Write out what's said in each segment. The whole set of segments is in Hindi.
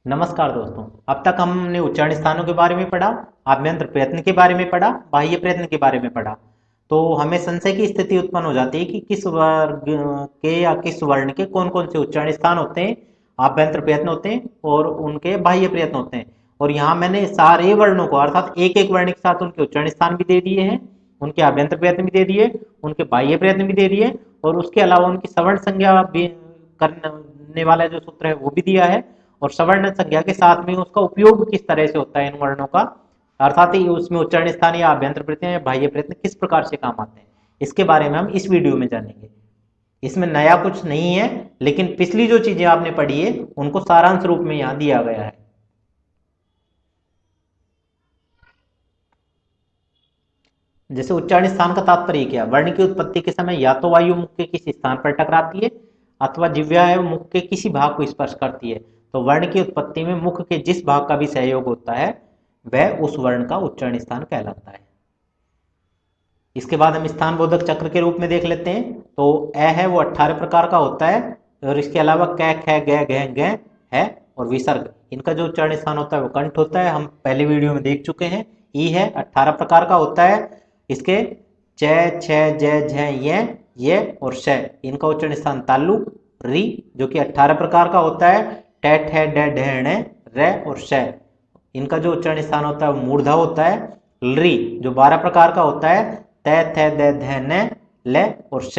नमस्कार दोस्तों। अब तक हमने उच्चारण स्थानों के बारे में पढ़ा, आभ्यंतर प्रयत्न के बारे में पढ़ा, बाह्य प्रयत्न के बारे में पढ़ा। तो हमें संशय की स्थिति उत्पन्न हो जाती है कि किस वर्ग के या किस वर्ण के कौन कौन से उच्चारण स्थान होते हैं, आभ्यंतर प्रयत्न होते हैं और उनके बाह्य प्रयत्न होते हैं। और यहाँ मैंने सारे वर्णों को अर्थात एक एक वर्ण के साथ उनके उच्चारण स्थान भी दे दिए हैं, उनके आभ्यंतर प्रयत्न भी दे दिए, उनके बाह्य प्रयत्न भी दे दिए और उसके अलावा उनकी सवर्ण संज्ञा भी करने वाला जो सूत्र है वो भी दिया है। और सवर्ण संज्ञा के साथ में उसका उपयोग किस तरह से होता है इन वर्णों का, अर्थात उसमें उच्चारण स्थान या अभ्यंतर प्रत्यय या बाह्य प्रत्यय किस प्रकार से काम आते हैं, इसके बारे में हम इस वीडियो में जानेंगे। इसमें नया कुछ नहीं है, लेकिन पिछली जो चीजें आपने पढ़ी है उनको सारांश रूप में यहाँ दिया गया है। जैसे उच्चारण स्थान का तात्पर्य क्या, वर्ण की उत्पत्ति के समय या तो वायु मुख के किसी स्थान पर टकराती है अथवा जिह्वा है मुख के किसी भाग को स्पर्श करती है। तो वर्ण की उत्पत्ति में मुख के जिस भाग का भी सहयोग होता है वह उस वर्ण का उच्चारण स्थान कहलाता है। इसके बाद हम स्थान बोधक चक्र के रूप में देख लेते हैं। तो अ है वो 18 प्रकार का होता है और इसके अलावा क ख ग घ ग है और विसर्ग, इनका जो उच्चारण स्थान होता है वो कंठ होता है, हम पहले वीडियो में देख चुके हैं। ई है 18 प्रकार का होता है, इसके च छ ज झ ये और श, इनका उच्चारण स्थान तालु। री जो कि 18 प्रकार का होता है, ट ठ ड ढ ण र और श, इनका जो उच्चारण स्थान होता है वो मूर्धा होता है। लरी जो 12 प्रकार का होता है, त थ द ध न ल और श,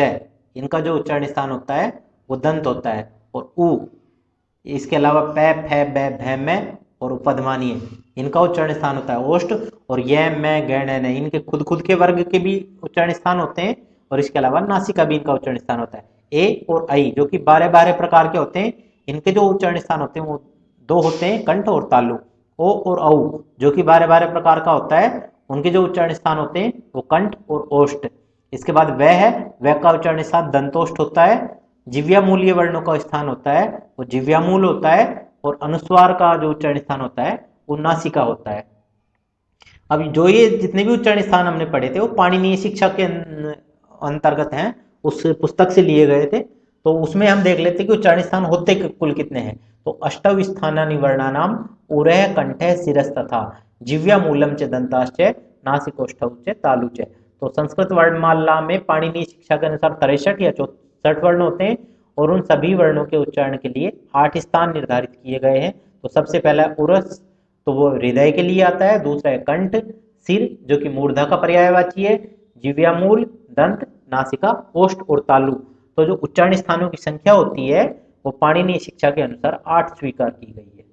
इनका जो उच्चारण स्थान होता है वो दंत होता है। और उ, इसके अलावा प फ ब भ म और उपधमानीय, इनका उच्चारण स्थान होता है ओष्ठ। और य मैं गण न, इनके खुद खुद के वर्ग के भी उच्चारण स्थान होते हैं और इसके अलावा नासिका भी इनका उच्चारण स्थान होता है। ए और आई जो कि 12 प्रकार के होते हैं, इनके जो उच्चारण स्थान होते हैं वो दो होते हैं, कंठ और तालु। ओ और औ जो कि 12 प्रकार का होता है, उनके जो उच्चारण स्थान होते हैं वो कंठ और ओष्ठ। इसके बाद वह है, वह का उच्चारण स्थान दंतोष्ठ होता है। जिव्या मूल्य वर्णों का स्थान होता है वो जिव्यामूल होता है और अनुस्वार का जो उच्चारण स्थान होता है वो नासिका होता है। अब जो ये जितने भी उच्चारण स्थान हमने पढ़े थे वो पाणिनीय शिक्षा के अंतर्गत हैं, उस पुस्तक से लिए गए थे। तो उसमें हम देख लेते कि उच्चारण स्थान होते कुल कितने हैं। तो अष्टव स्थानानि वर्णानाम उरह कंठे शिरस तथा जिव्या मूलम च दंताश्च नासिकोष्ठौ च तालु च। तो संस्कृत वर्णमाला में पाणिनीय शिक्षा के अनुसार 63 या 64 वर्ण होते हैं और उन सभी वर्णों के उच्चारण के लिए 8 स्थान निर्धारित किए गए हैं। तो सबसे पहला उरस, तो वो हृदय के लिए आता है। दूसरा है कंठ, सिर जो कि मूर्धा का पर्यायवाची है, जिव्यामूल, दंत, नासिका, ओष्ठ और तालु। तो जो उच्चारण स्थानों की संख्या होती है वो पाणिनीय शिक्षा के अनुसार 8 स्वीकार की गई है।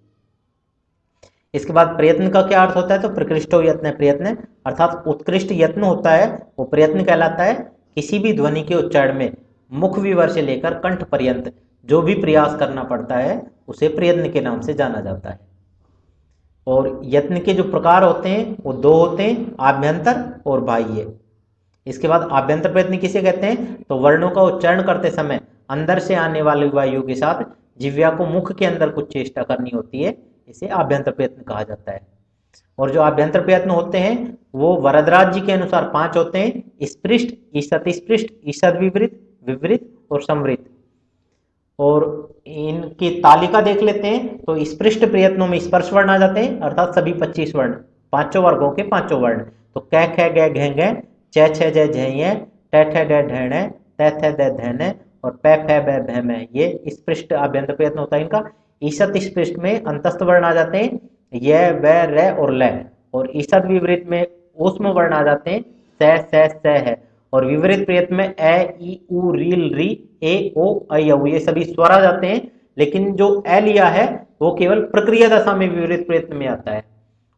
इसके बाद प्रयत्न का क्या अर्थ होता है, तो प्रकृष्टो यत्न प्रयत्न, अर्थात उत्कृष्ट यत्न होता है वो प्रयत्न कहलाता है। किसी भी ध्वनि के उच्चारण में मुख विवर से लेकर कंठ पर्यंत जो भी प्रयास करना पड़ता है उसे प्रयत्न के नाम से जाना जाता है। और यत्न के जो प्रकार होते हैं वो दो होते हैं, आभ्यंतर और बाह्य। इसके बाद आभ्यंतर प्रयत्न किसे कहते हैं, तो वर्णों का उच्चारण करते समय अंदर से आने वाली वायु के साथ जिह्वा को मुख के अंदर कुछ चेष्टा करनी होती है, इसे आभ्यंतर प्रयत्न कहा जाता है। और जो आभ्यंतर प्रयत्न होते हैं वो वरदराज जी के अनुसार 5 होते हैं, स्पृष्ट, ईषत स्पृष्ट, ईषद विवृत, विवृत और संवृत। और इनकी तालिका देख लेते हैं। तो स्पृष्ट प्रयत्नों में स्पर्श वर्ण आ जाते हैं, अर्थात सभी 25 वर्ण, पांचों वर्गों के पांचों वर्ण। तो क ख ग घ घ, च छ ज झ य, ट ठ ड ढ ण, त थ द ध न और प फ ब भ म, ये स्पृष्ट आभ्यंतर प्रयत्न होता है इनका। ईषत स्पृष्ट में अंतस्थ वर्ण आ जाते हैं, य व र और ल। और ईषद विवृत में ऊष्म वर्ण आ जाते हैं, स है। और विपरीत प्रयत्न में ए ई उ रील री ए ओ ऐ औ, ये सभी स्वर आ जाते हैं। लेकिन जो ए लिया है वो केवल प्रक्रिया दशा में विपरीत प्रयत्न में आता है,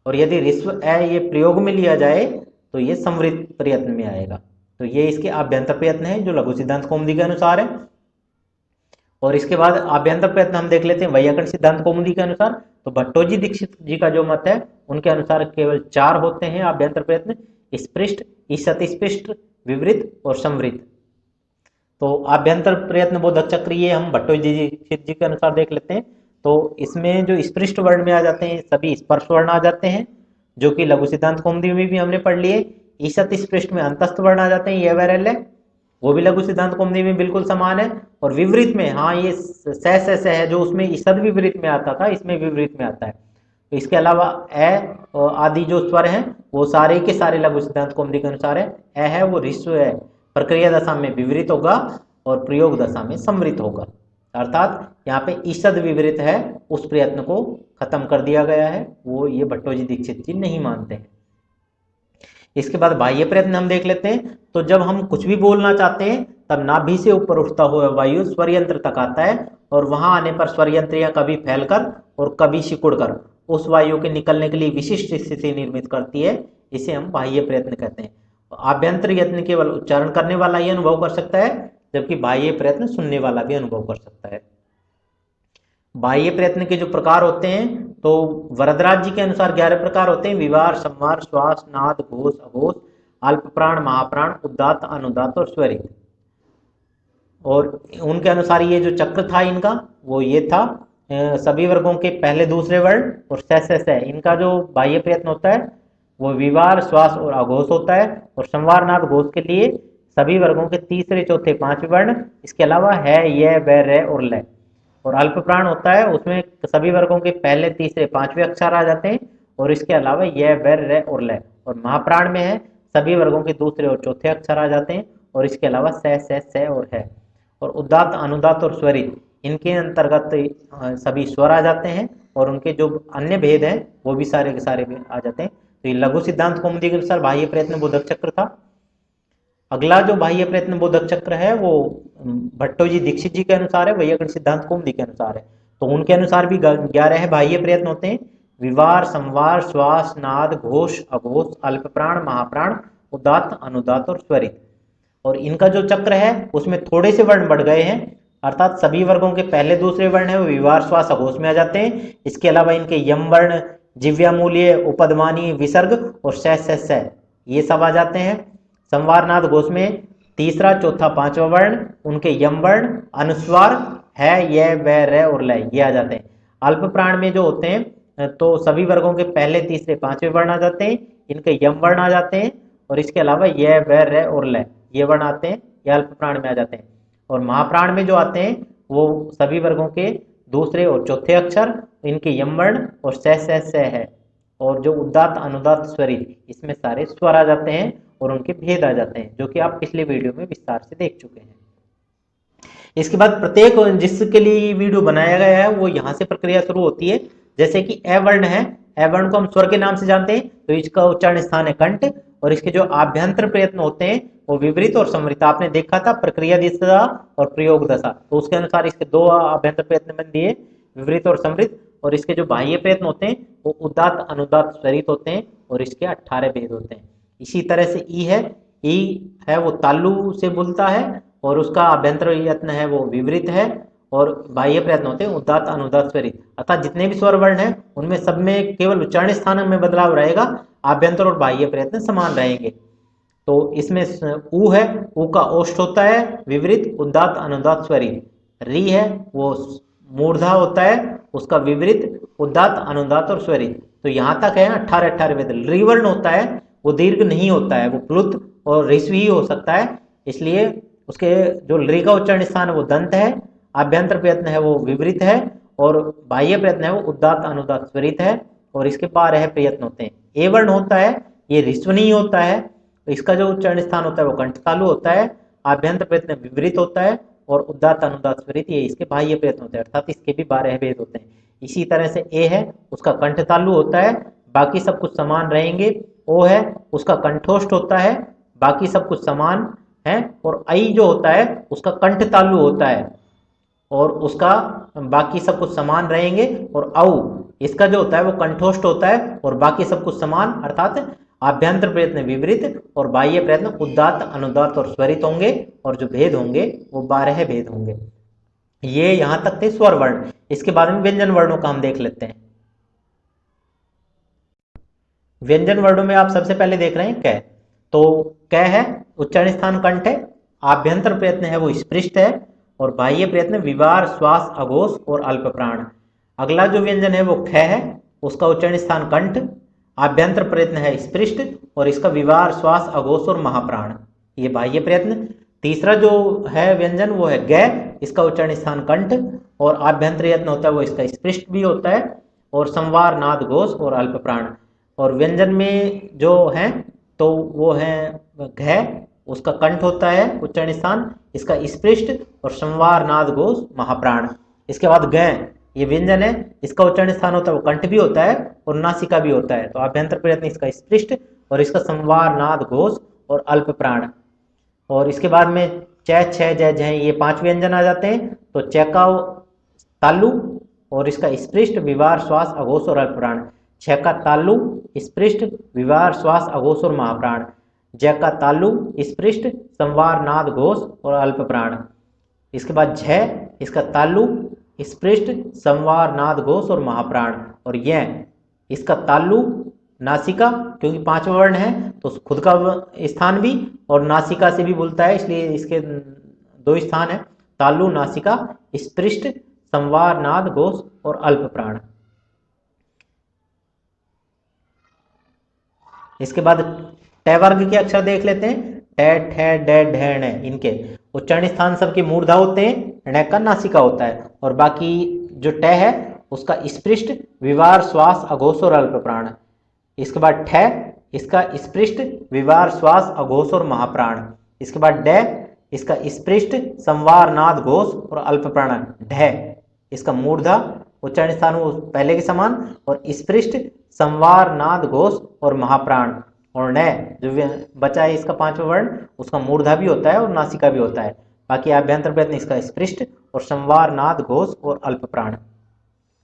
और यदि ऋस्व ए ये प्रयोग में लिया जाए तो ये संवृत प्रयत्न में आएगा। तो ये इसके आभ्यंतर प्रयत्न है जो लघु सिद्धांत कौमुदी के अनुसार है। और इसके बाद आभ्यंतर प्रयत्न हम देख लेते हैं वैयाकरण सिद्धांत कौमुदी के अनुसार। तो भट्टोजी दीक्षित जी का जो मत है उनके अनुसार केवल 4 होते हैं आभ्यंतर प्रयत्न, स्पृष्ट, ईषत स्पृष्ट, विवृत और संवृत। तो आभ्यंतर प्रयत्न बोधक चक्र ये हम भट्टोजी दीक्षित जी के अनुसार देख लेते हैं। तो इसमें जो स्पृष्ट वर्ण में आ जाते हैं सभी स्पर्श वर्ण आ जाते हैं, जो कि लघु सिद्धांत कौमुदी में भी हमने पढ़ लिए। ईषत स्पृष्ट में अंतस्थ वर्ण आ जाते हैं, ये वैरल्य। वो भी लघु सिद्धांत कौमुदी में बिल्कुल समान है। और विपरीत में, हाँ ये स है जो उसमें ईषद विपरीत में आता था, इसमें विपरीत में आता है। तो इसके अलावा आदि जो स्वर हैं वो सारे के सारे लघु सिद्धांत कौमुदी के अनुसार है। है वो ऋस्व है, प्रक्रिया दशा में विपरीत होगा और प्रयोग दशा में समृत होगा। अर्थात यहाँ पे ईषद विपरीत है, उस प्रयत्न को खत्म कर दिया गया है, वो ये भट्टोजी दीक्षित जी नहीं मानते हैं। इसके बाद बाह्य प्रयत्न हम देख लेते हैं। तो जब हम कुछ भी बोलना चाहते हैं तब नाभि से ऊपर उठता हुआ वायु स्वर यंत्र तक आता है और वहां आने पर स्वर यंत्रियां कभी फैलकर और कभी सिकुड़कर उस वायु के निकलने के लिए विशिष्ट स्थिति निर्मित करती है। इसे हम बाह्य प्रयत्न कहते हैं। आभ्यंतर यत्न केवल उच्चारण करने वाला ही अनुभव कर सकता है, जबकि बाह्य प्रयत्न सुनने वाला भी अनुभव कर सकता है। बाह्य प्रयत्न के जो प्रकार होते हैं तो वरदराज जी के अनुसार 11 प्रकार होते हैं। विवार, संवार, श्वास, नाद, घोष, अघोष, अल्प प्राण, महाप्राण, उदात्त, अनुदात्त और स्वरित। और उनके अनुसार ये जो चक्र था इनका वो ये था, सभी वर्गों के पहले दूसरे वर्ण और स इनका जो बाह्य प्रयत्न होता है वो विवार, श्वास और अघोष होता है। और संवार, नाद, घोष के लिए सभी वर्गों के तीसरे, चौथे, पांचवें वर्ण, इसके अलावा है, य, व, र और ल। और अल्प प्राण होता है, उसमें सभी वर्गों के पहले, तीसरे, पांचवें अक्षर आ जाते हैं और इसके अलावा य, व, र और ल। और महाप्राण में है, सभी वर्गों के दूसरे और चौथे अक्षर आ जाते हैं और इसके अलावा स और है। और उदात्त, अनुदात्त और स्वरित, इनके अंतर्गत सभी स्वर आ जाते हैं और उनके जो अन्य भेद हैं वो भी सारे के सारे आ जाते हैं। तो ये लघु सिद्धांत कौमुदी के अनुसार बाह्य प्रयत्न बोधक चक्र था। अगला जो बाह्य प्रयत्न बोधक चक्र है वो भट्टोजी दीक्षित जी के अनुसार है, वैयाकरण सिद्धांत कौमुदी के अनुसार है। तो उनके अनुसार भी 11 बाह्य प्रयत्न होते हैं। विवार, संवार, श्वास, नाद, घोष, अघोष, अल्प प्राण, महाप्राण, उदात्त, अनुदात्त और स्वरित। और इनका जो चक्र है उसमें थोड़े से वर्ण बढ़ गए हैं, अर्थात सभी वर्गों के पहले दूसरे वर्ण है वो विवार, श्वास, अघोष में आ जाते हैं। इसके अलावा इनके यम वर्ण, जिव्यामूल्य, उपदमानी, विसर्ग और स ये सब आ जाते हैं। संवार, नाद, घोष में तीसरा, चौथा, पांचवा वर्ण, उनके यम वर्ण, अनुस्वार है, य, व, र और ल ये आ जाते हैं। अल्प प्राण में जो होते हैं तो सभी वर्गों के पहले, तीसरे, पांचवें वर्ण आ जाते हैं, इनके यम वर्ण आ जाते हैं और इसके अलावा य, व, र और ल ये वर्ण आते हैं, ये अल्प प्राण में आ जाते हैं। और महाप्राण में जो आते हैं वो सभी वर्गों के दूसरे और चौथे अक्षर, इनके यम वर्ण और स है। और जो उदात्त, अनुदात्त, स्वरित, इसमें सारे स्वर आ जाते हैं और उनके भेद आ जाते हैं, जो कि आप पिछले वीडियो में विस्तार से देख चुके हैं। इसके बाद प्रत्येक जिसके लिए वीडियो बनाया गया है वो यहाँ से प्रक्रिया शुरू होती है। जैसे कि अ वर्ण है, अ वर्ण को हम स्वर के नाम से जानते हैं, तो इसका उच्चारण स्थान है कंठ और इसके जो आभ्यंतर प्रयत्न होते हैं वो विपरीत और समृत। आपने देखा था प्रक्रिया दशा और प्रयोग दशा, तो उसके अनुसार इसके दो आभ्यंतर प्रयत्न बन दिए, विपरीत और समृत। और इसके जो बाह्य प्रयत्न होते हैं वो उदात्त, अनुदात्त, स्वरित होते हैं और इसके 18 भेद होते हैं। इसी तरह से ई है वो तालु से बोलता है और उसका आभ्यंतर यत्न है वो विपरीत है और बाह्य प्रयत्न होते हैं उदात्त, अनुदात्त, स्वरित। अर्थात जितने भी स्वर वर्ण हैं उनमें सब में केवल उच्चारण स्थान में बदलाव रहेगा, आभ्यंतर और बाह्य प्रयत्न समान रहेंगे। तो इसमें उ है, उ का ओष्ठ होता है विपरीत, उदात्त, अनुदात्त, स्वरित। री है वो मूर्धा होता है, उसका विपरीत, उदात्त, अनुदात्त और स्वरित। तो यहाँ तक है 18 वेद। री वर्ण होता है वो दीर्घ नहीं होता है, वो प्लुत और ऋस्व ही हो सकता है, इसलिए उसके जो री का उच्चारण स्थान है वो दंत है, आभ्यंतर प्रयत्न है वो विपरीत है और बाह्य प्रयत्न है वो उदात्त, अनुदात्त, स्वरित है और इसके 12 प्रयत्न होते हैं। ए वर्ण होता है ये ऋस्व नहीं होता है, तो इसका जो उच्चारण स्थान होता है वो कंठ तालु होता है, आभ्यंतर प्रयत्न विपरीत होता है और उदात्त, अनुदात्त, स्वरित ये इसके बाह्य प्रयत्न होते हैं, अर्थात इसके भी 12 भेद होते हैं। इसी तरह से ए है उसका कंठ तालु होता है, बाकी सब कुछ समान रहेंगे। ओ है उसका कंठोष्ठ होता है, बाकी सब कुछ समान है। और आई जो होता है उसका कंठ तालु होता है और उसका बाकी सब कुछ समान रहेंगे। और औ इसका जो होता है वो कंठोष्ठ होता है और बाकी सब कुछ समान, अर्थात आभ्यंतर प्रयत्न विपरीत और बाह्य प्रयत्न उदात्त, अनुदात्त और स्वरित होंगे और जो भेद होंगे वो 12 भेद होंगे। ये यहां तक थे स्वर वर्ण। इसके बाद में व्यंजन वर्णों का हम देख लेते हैं। व्यंजन वर्णों में आप सबसे पहले देख रहे हैं क। तो क है उच्चारण स्थान कंठ है, आभ्यंतर प्रयत्न है वो स्पृष्ट है और बाह्य प्रयत्न विवार, श्वास, अघोष और अल्प प्राण। अगला जो व्यंजन है वो ख है, उसका उच्चारण स्थान कंठ, आभ्यंतर प्रयत्न है स्पृष्ट और इसका विवार, श्वास, अघोष और महाप्राण ये बाह्य प्रयत्न। तीसरा जो है व्यंजन वो है ग, इसका उच्चारण स्थान कंठ, और आभ्यंतर यत्न होता है वो इसका स्पृष्ट भी होता है, और संवार नाद घोष और अल्प प्राण। और व्यंजन में जो है तो वो है घ, उसका कंठ होता है उच्चारण स्थान, इसका स्पृष्ट और संवार नाद घोष महाप्राण। इसके बाद ग, ये व्यंजन है, इसका उच्चारण स्थान होता है वो कंठ भी होता है और नासिका भी होता है, तो आभ्यंतर प्रयत्न इसका स्पृष्ट और इसका संवार नाद घोष और अल्प प्राण। और इसके बाद में च, छ, ज, झ ये 5 व्यंजन आ जाते हैं। तो च का तालु और इसका स्पृष्ट विवार श्वास अघोष और अल्प प्राण, छ का तालु स्पृष्ट विवार श्वास अघोष और महाप्राण, ज का तालु स्पृष्ट संवार नाद घोष और अल्प प्राण। इसके बाद झ, इसका तालु स्पृष्ट संवार नाद घोष और महाप्राण, और यह इसका तालु नासिका, क्योंकि 5वां वर्ण है तो खुद का स्थान भी और नासिका से भी बोलता है, इसलिए इसके 2 स्थान है, तालु नासिका स्पृष्ट संवार नाद घोष और अल्प प्राण। इसके बाद ट वर्ग के अक्षर देख लेते हैं, ट, ठ, ड, ढ, ण, इनके उच्चारण स्थान सबके मूर्धा होते हैं, ण का नासिका होता है, और बाकी जो ट है उसका स्पृष्ट विवार श्वास अघोष और अल्प प्राण। इसके बाद ठ, इसका स्पृष्ट विवार श्वास अघोष और महाप्राण। इसके बाद ड, इसका स्पृष्ट संवार नाद घोष और अल्प प्राण। ढ, इसका मूर्धा उच्चारण स्थान पहले के समान और स्पृष्ट संवार नाद घोष और महाप्राण। और न जो बचा है इसका 5वां वर्ण, उसका मूर्धा भी होता है और नासिका भी होता है। बाकी आभ्यंतर प्रयत्न इसका स्पृष्ट और संवार नाद घोष और अल्प प्राण।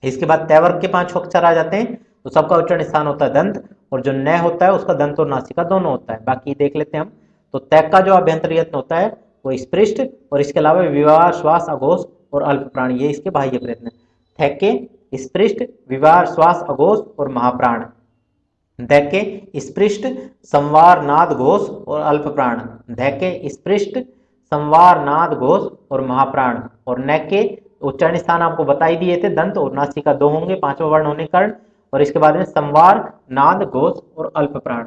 इसके बाद तय वर्ग के 5 अक्षर आ जाते हैं, तो सबका उच्चारण स्थान होता है दंत, और जो न होता है उसका दंत और नासिका दोनों होता है। बाकी देख लेते हैं हम, तो तय का जो आभ्यंतर यत्न होता है वो स्पृष्ट, और इसके अलावा विवार श्वास अघोष और अल्प प्राण, ये इसके बाह्य प्रयत्न। थ के स्पृष्ट विवार श्वास अघोष और महाप्राण, ध के स्पृष्ट संवार नाद घोष और अल्प प्राण, ध के स्पृष्ट संवार नाद घोष और महाप्राण, और न के उच्चारण स्थान आपको बता ही दिए थे, दंत और नासिका 2 होंगे 5वां वर्ण होने के कारण, और इसके बाद में संवार नाद घोष और अल्प प्राण।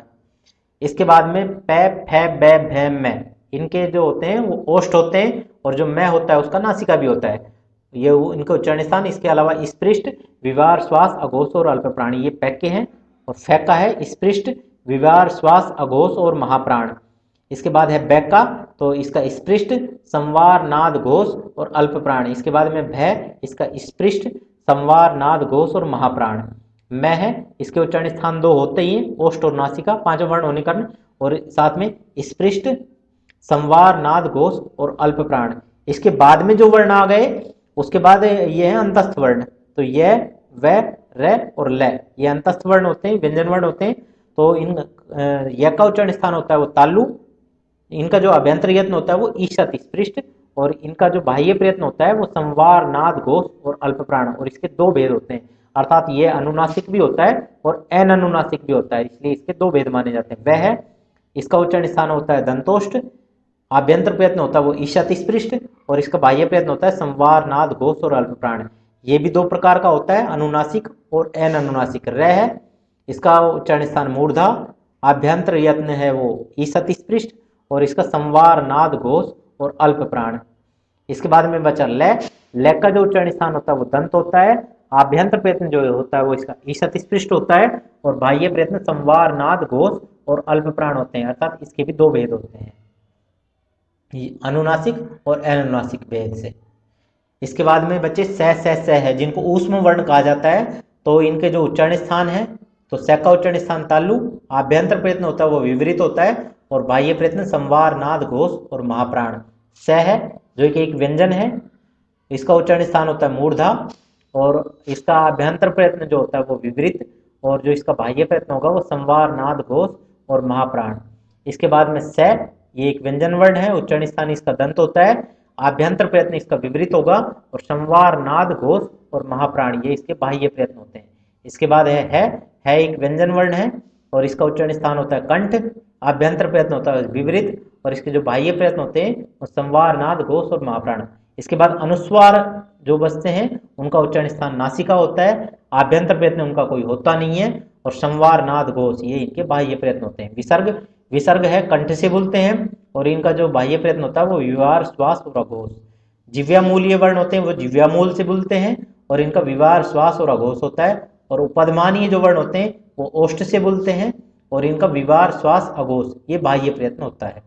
इसके बाद में प, फ, ब, भ, म, इनके जो होते हैं वो ओष्ठ होते हैं, और जो मैं होता है उसका नासिका भी होता है, ये इनके उच्चारण स्थान। इसके अलावा स्पृष्ट विवार श्वास अघोष और अल्प प्राणी, ये पैक के हैं, और फैक का है स्पृष्ट विवार श्वास अघोष और महाप्राण। इसके बाद है बैक का, तो इसका स्पृष्ट संवार नाद घोष और अल्प प्राण। इसके बाद में भय, इसका स्पृष्ट संवार नाद घोष और महाप्राण। मैं है, इसके उच्चारण स्थान 2 होते ही हैं, ओष्ठ और नासिका 5वां वर्ण होने कारण, और साथ में स्पृष्ट संवार नाद घोष और अल्प प्राण। इसके बाद में जो वर्ण आ गए उसके बाद ये है अंतस्थ वर्ण, तो यह, व, र और ल, ये अंतस्थ वर्ण होते हैं, व्यंजन वर्ण होते हैं। तो इन य का उच्चारण स्थान होता है वो तालु, इनका जो अभ्यंतर यत्न होता है वो ईशत स्पृष्ट, और इनका जो बाह्य प्रयत्न होता है वो संवार नाद घोष और अल्प प्राण, और इसके 2 भेद होते हैं, अर्थात ये अनुनासिक भी होता है और अनुनासिक भी होता है, इसलिए इसके 2 भेद माने जाते हैं। वह है, इसका उच्चारण स्थान होता है दंतोष्ठ, आभ्यंतर प्रयत्न होता है वो ईशत स्पृष्ट, और इसका बाह्य प्रयत्न होता है संवार नाद घोष और अल्प प्राण। ये भी 2 प्रकार का होता है, अनुनासिक और अनुनासिक। र है, इसका उच्चारण स्थान मूर्धा, आभ्यंतर यत्न है वो ईशत स्पृष्ट, और इसका संवार नाद घोष और अल्प प्राण। इसके बाद में बचा ल, ल का जो उच्चारण स्थान होता है वो दंत होता है, आभ्यंतर प्रयत्न जो होता है वो इसका ईशत स्पृष्ट होता है, और बाह्य प्रयत्न संवार नाद घोष और अल्प प्राण होते हैं, अर्थात इसके भी 2 भेद होते हैं, अनुनासिक और अनुनासिक भेद से। इसके बाद में बच्चे स है, जिनको ऊष्म वर्ण कहा जाता है, तो इनके जो उच्चारण स्थान है, तो स का उच्चारण स्थान तालु, आभ्यंतर प्रयत्न होता है वो विवरित होता है, और बाह्य प्रयत्न संवार नाद घोष और महाप्राण। स है जो कि एक व्यंजन है, इसका उच्चारण स्थान होता है मूर्धा, और इसका आभ्यंतर प्रयत्न जो होता है वो विवरित, और जो इसका बाह्य प्रयत्न होगा वो संवार नाद घोष और महाप्राण। इसके बाद में स, ये एक व्यंजन वर्ण है, उच्चारण स्थान इसका दंत होता है, आभ्यंतर प्रयत्न इसका विपरीत होगा, और संवार नाद घोष और महाप्राण ये इसके बाह्य प्रयत्न होते हैं। इसके बाद है एक व्यंजन वर्ण है, और इसका उच्चारण स्थान होता है कंठ, आभ्यंतर प्रयत्न होता है विपरीत, और इसके जो बाह्य प्रयत्न होते हैं वो संवार नाद घोष और महाप्राण। इसके बाद अनुस्वार जो बचते हैं उनका उच्चारण स्थान नासिका होता है, आभ्यंतर प्रयत्न उनका कोई होता नहीं है, और संवार नाद घोष ये इनके बाह्य प्रयत्न होते हैं। विसर्ग है कंठ से बोलते हैं, और इनका जो बाह्य प्रयत्न होता है वो विवार, श्वास और अघोष। जिव्यामूलीय वर्ण होते हैं वो जिव्यामूल से बोलते हैं और इनका विवार, श्वास और अघोष होता है। और उपदमानीय जो वर्ण होते हैं वो ओष्ठ से बोलते हैं और इनका विवार, श्वास, अघोष ये बाह्य प्रयत्न होता है।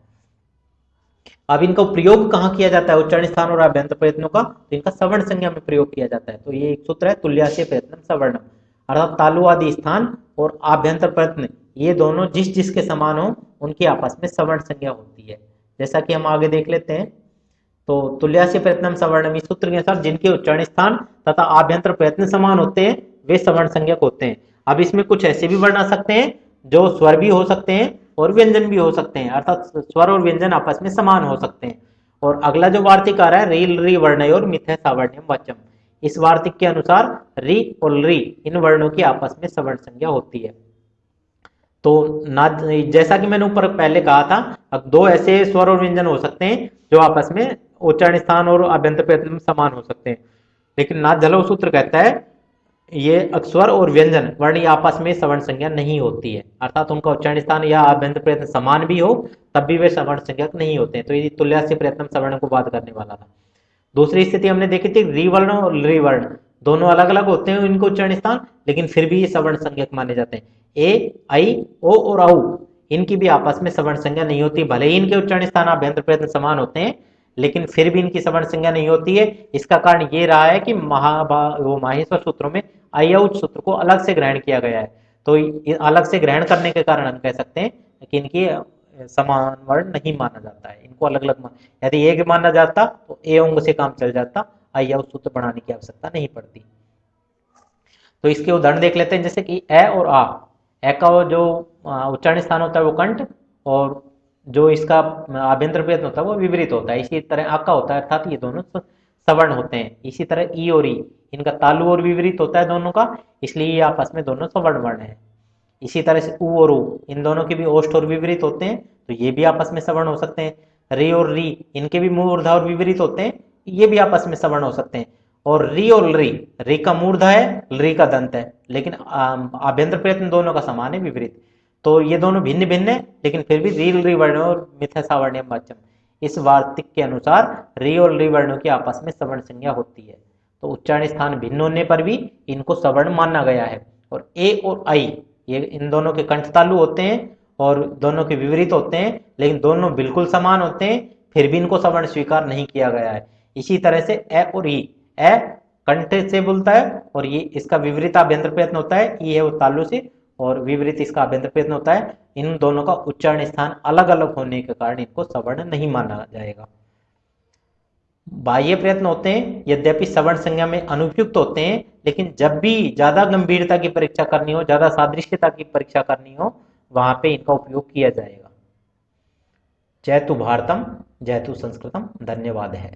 अब इनका प्रयोग कहाँ किया जाता है उच्चारण स्थान और आभ्यंतर प्रयत्नों का, तो इनका सवर्ण संज्ञा में प्रयोग किया जाता है। तो ये एक सूत्र है तुल्यास्य प्रयत्न सवर्णम, अर्थात तालु आदि स्थान और आभ्यंतर प्रयत्न ये दोनों जिस जिसके समान हो उनकी आपस में सवर्ण संज्ञा होती है। जैसा कि हम आगे देख लेते हैं, तो तुल्यास्य प्रयत्नम सवर्णम इस सूत्र के अनुसार जिनके उच्चारण स्थान तथा आभ्यंतर प्रयत्न समान होते हैं वे सवर्ण संज्ञक होते हैं। अब इसमें कुछ ऐसे भी वर्ण आ सकते हैं जो स्वर भी हो सकते हैं और व्यंजन भी हो सकते हैं, अर्थात स्वर और व्यंजन आपस में समान हो सकते हैं। और अगला जो वार्तिक आ रहा है री री वर्ण और मिथ्या सावर्ण्यम वाच्यम, इस वार्तिक के अनुसार री और री इन वर्णों की आपस में सवर्ण संज्ञा होती है। तो ना, जैसा कि मैंने ऊपर पहले कहा था, दो ऐसे स्वर और व्यंजन हो सकते हैं जो आपस में उच्चारण स्थान और आभ्यंतर प्रयत्न में समान हो सकते हैं, लेकिन नाथ झलव सूत्र कहता है ये स्वर और व्यंजन वर्ण आपस में सवर्ण संज्ञा नहीं होती है, अर्थात उनका उच्चारण स्थान या आभ्यंतर प्रयत्न समान भी हो तब भी वे सवर्ण संज्ञक नहीं होते हैं। तो ये तुल्यास्य प्रयत्न सवर्ण को बात करने वाला था। दूसरी स्थिति हमने देखी थी रिवर्ण और रिवर्ण दोनों अलग अलग होते हैं इनको उच्चारण स्थान, लेकिन फिर भी ये सवर्ण संज्ञक माने जाते हैं। ए, आई, ओ और औ इनकी भी आपस में सवर्ण संज्ञा नहीं होती, भले ही इनके उच्चारण स्थान आभ्यंतर प्रयत्न समान होते हैं लेकिन फिर भी इनकी सवर्ण संज्ञा नहीं होती है। इसका कारण ये रहा है कि माहेश्वर सूत्रों में अयौच सूत्र को अलग से ग्रहण किया गया है। तो अलग से ग्रहण करने के कारण हम कह सकते हैं कि इनकी समान वर्ण नहीं माना जाता है, इनको अलग अलग यदि एक माना जाता तो ए अंग से काम चल जाता, अयौच सूत्र बनाने की आवश्यकता नहीं पड़ती। तो इसके उदाहरण देख लेते हैं, जैसे कि ए और आ, ए का जो उच्चारण स्थान होता है वो कंठ और जो इसका आभ्यंतर प्रयत्न होता है वो विपरीत होता है। इसी तरह आ का होता है, अर्थात ये दोनों सवर्ण होते हैं। इसी तरह ई और ई इनका तालु और विपरीत होता है दोनों का, इसलिए ये आपस में दोनों सवर्ण वर्ण है। इसी तरह से उ और उ इन दोनों के भी ओष्ठ और विपरीत होते हैं, तो ये भी आपस में सवर्ण हो सकते हैं। री और री इनके भी मूर्धा और विपरीत होते हैं, ये भी आपस में सवर्ण हो सकते हैं। और री और री का मूर्धा है, री का दंत है, लेकिन आभ्यंतर प्रयत्न दोनों का समान है विपरीत। तो ये दोनों भिन्न भिन्न है, लेकिन फिर भी री री वर्ण और मिथ्या सावर्ण्यम वाच्यम इस वार्तिक के अनुसार री और री वर्णों की आपस में सवर्ण संज्ञा होती है। तो उच्चारण स्थान भिन्न होने पर भी इनको सवर्ण माना गया है। और ए और आई ये इन दोनों के कंठ तालु होते हैं और दोनों के विपरीत होते हैं, लेकिन दोनों बिल्कुल समान होते हैं, फिर भी इनको सवर्ण स्वीकार नहीं किया गया है। इसी तरह से ए और ई, ए कंठ से बोलता है और ये इसका विपरीत आभ्यंतर प्रयत्न होता है, ई है वो तालु से और विपरीत इसका आभ्यंतर प्रयत्न होता है। इन दोनों का उच्चारण स्थान अलग अलग होने के कारण इनको सवर्ण नहीं माना जाएगा। बाह्य प्रयत्न होते हैं यद्यपि सवर्ण संज्ञा में अनुपयुक्त होते हैं, लेकिन जब भी ज्यादा गंभीरता की परीक्षा करनी हो, ज्यादा सादृश्यता की परीक्षा करनी हो, वहां पे इनका उपयोग किया जाएगा। जयतु भारतम, जयतु संस्कृतम, धन्यवाद है।